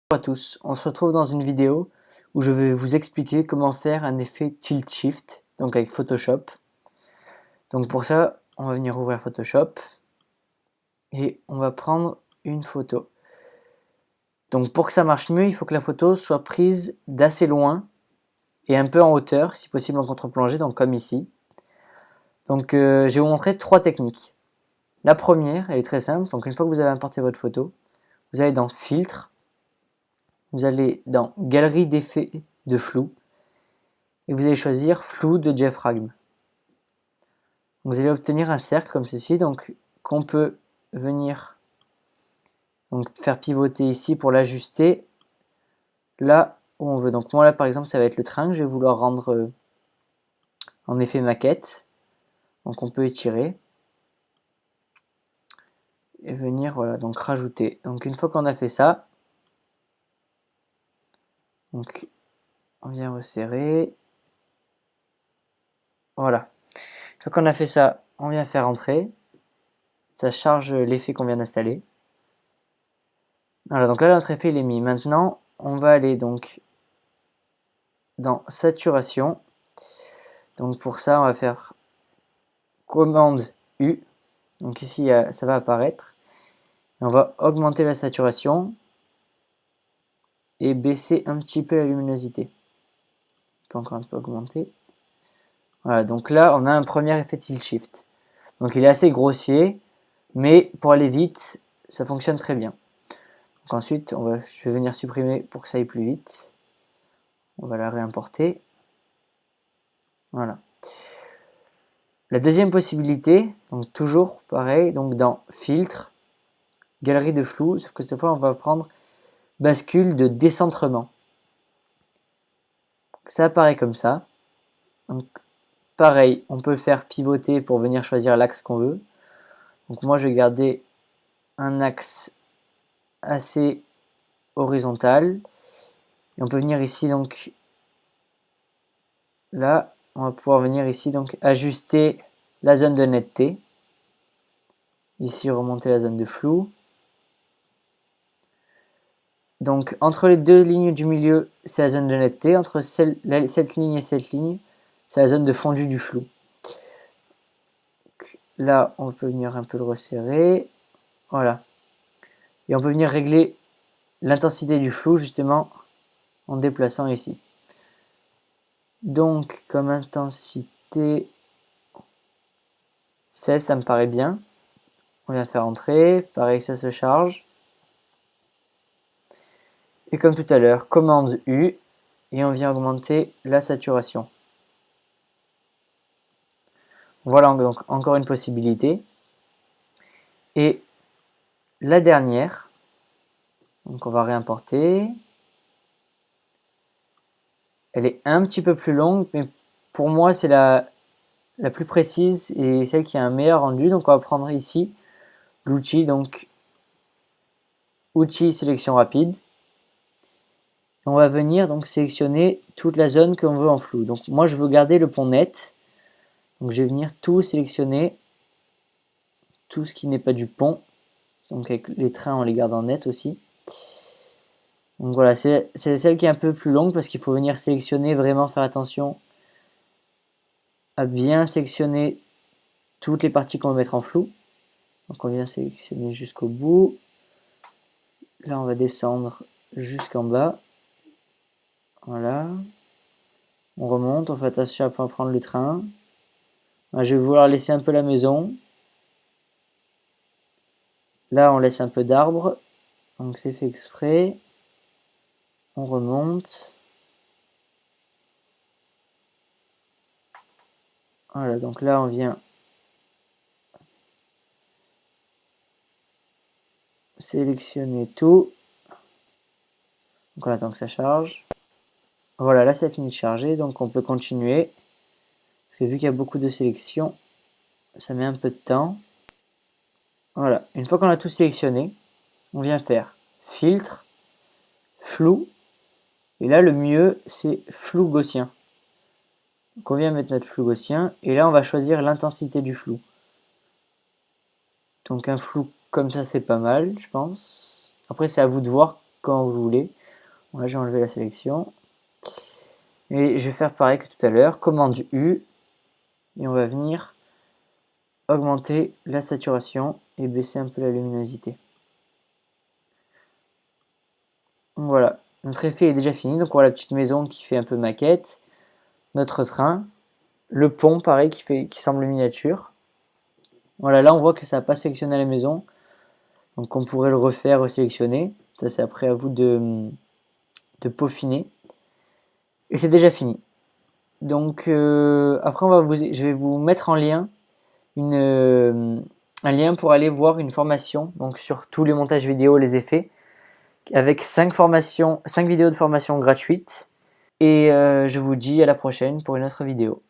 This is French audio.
Bonjour à tous, on se retrouve dans une vidéo où je vais vous expliquer comment faire un effet tilt shift, donc avec Photoshop. Donc pour ça, on va venir ouvrir Photoshop et on va prendre une photo. Donc pour que ça marche mieux, il faut que la photo soit prise d'assez loin et un peu en hauteur, si possible en contre-plongée, donc comme ici. Donc je vais vous montrer trois techniques. La première, elle est très simple, donc une fois que vous avez importé votre photo, vous allez dans Filtre, vous allez dans Galerie d'effets de flou, et vous allez choisir Flou de Diaphragme. Vous allez obtenir un cercle comme ceci, donc qu'on peut venir faire pivoter ici pour l'ajuster là où on veut. Donc moi là par exemple ça va être le train que je vais vouloir rendre en effet maquette. Donc on peut étirer et venir voilà donc rajouter. Donc une fois qu'on a fait ça, donc on vient resserrer. Voilà. Une fois qu'on a fait ça, on vient faire entrer. Ça charge l'effet qu'on vient d'installer. Voilà, donc là notre effet il est mis. Maintenant on va aller donc dans saturation. Donc pour ça on va faire commande U. Donc ici ça va apparaître. Et on va augmenter la saturation et baisser un petit peu la luminosité. On peut encore un peu augmenter. Voilà, donc là on a un premier effet tilt shift. Donc il est assez grossier, mais pour aller vite, ça fonctionne très bien. Donc ensuite, je vais venir supprimer pour que ça aille plus vite. On va la réimporter. Voilà. La deuxième possibilité, donc toujours pareil, donc dans Filtre, Galerie de flou, sauf que cette fois on va prendre Bascule de décentrement. Ça apparaît comme ça. Donc pareil, on peut faire pivoter pour venir choisir l'axe qu'on veut. Donc moi je vais garder un axe assez horizontal. Et on peut venir ici donc là, on va pouvoir venir ici donc ajuster la zone de netteté. Ici remonter la zone de flou. Donc entre les deux lignes du milieu, c'est la zone de netteté. Entre cette ligne et cette ligne, c'est la zone de fondu du flou. Là, on peut venir un peu le resserrer. Voilà. Et on peut venir régler l'intensité du flou justement en déplaçant ici. Donc, comme intensité 16, ça me paraît bien. On vient faire entrer. Pareil, ça se charge. Et comme tout à l'heure, commande U. Et on vient augmenter la saturation. Voilà donc encore une possibilité. Et la dernière, donc on va réimporter. Elle est un petit peu plus longue, mais pour moi c'est la plus précise et celle qui a un meilleur rendu. Donc on va prendre ici l'outil, donc outil sélection rapide. On va venir donc sélectionner toute la zone qu'on veut en flou. Donc moi je veux garder le pont net. Donc je vais venir tout sélectionner, tout ce qui n'est pas du pont. Donc avec les trains on les garde en net aussi. Donc voilà, c'est celle qui est un peu plus longue parce qu'il faut venir sélectionner, vraiment faire attention à bien sélectionner toutes les parties qu'on va mettre en flou. Donc on vient sélectionner jusqu'au bout. Là on va descendre jusqu'en bas. Voilà. On remonte, on fait attention à ne pas prendre le train. Là, je vais vouloir laisser un peu la maison. Là on laisse un peu d'arbre. Donc c'est fait exprès. On remonte. Voilà, donc là on vient sélectionner tout. Donc on attend que ça charge. Voilà, là ça finit de charger, donc on peut continuer. Parce que vu qu'il y a beaucoup de sélections, ça met un peu de temps. Voilà, une fois qu'on a tout sélectionné, on vient faire filtre, flou. Et là le mieux c'est flou gaussien. Donc on vient mettre notre flou gaussien et là on va choisir l'intensité du flou. Donc un flou comme ça c'est pas mal je pense. Après c'est à vous de voir quand vous voulez. Bon, là j'ai enlevé la sélection. Et je vais faire pareil que tout à l'heure, commande U, et on va venir augmenter la saturation et baisser un peu la luminosité. Voilà, notre effet est déjà fini. Donc on voit la petite maison qui fait un peu maquette, notre train, le pont pareil qui semble miniature. Voilà, là on voit que ça n'a pas sélectionné la maison, donc on pourrait le refaire, resélectionner. Ça c'est après à vous de peaufiner. Et c'est déjà fini. Donc après je vais vous mettre en lien un lien pour aller voir une formation donc sur tous les montages vidéo, les effets, avec 5 vidéos de formation gratuites. Et je vous dis à la prochaine pour une autre vidéo.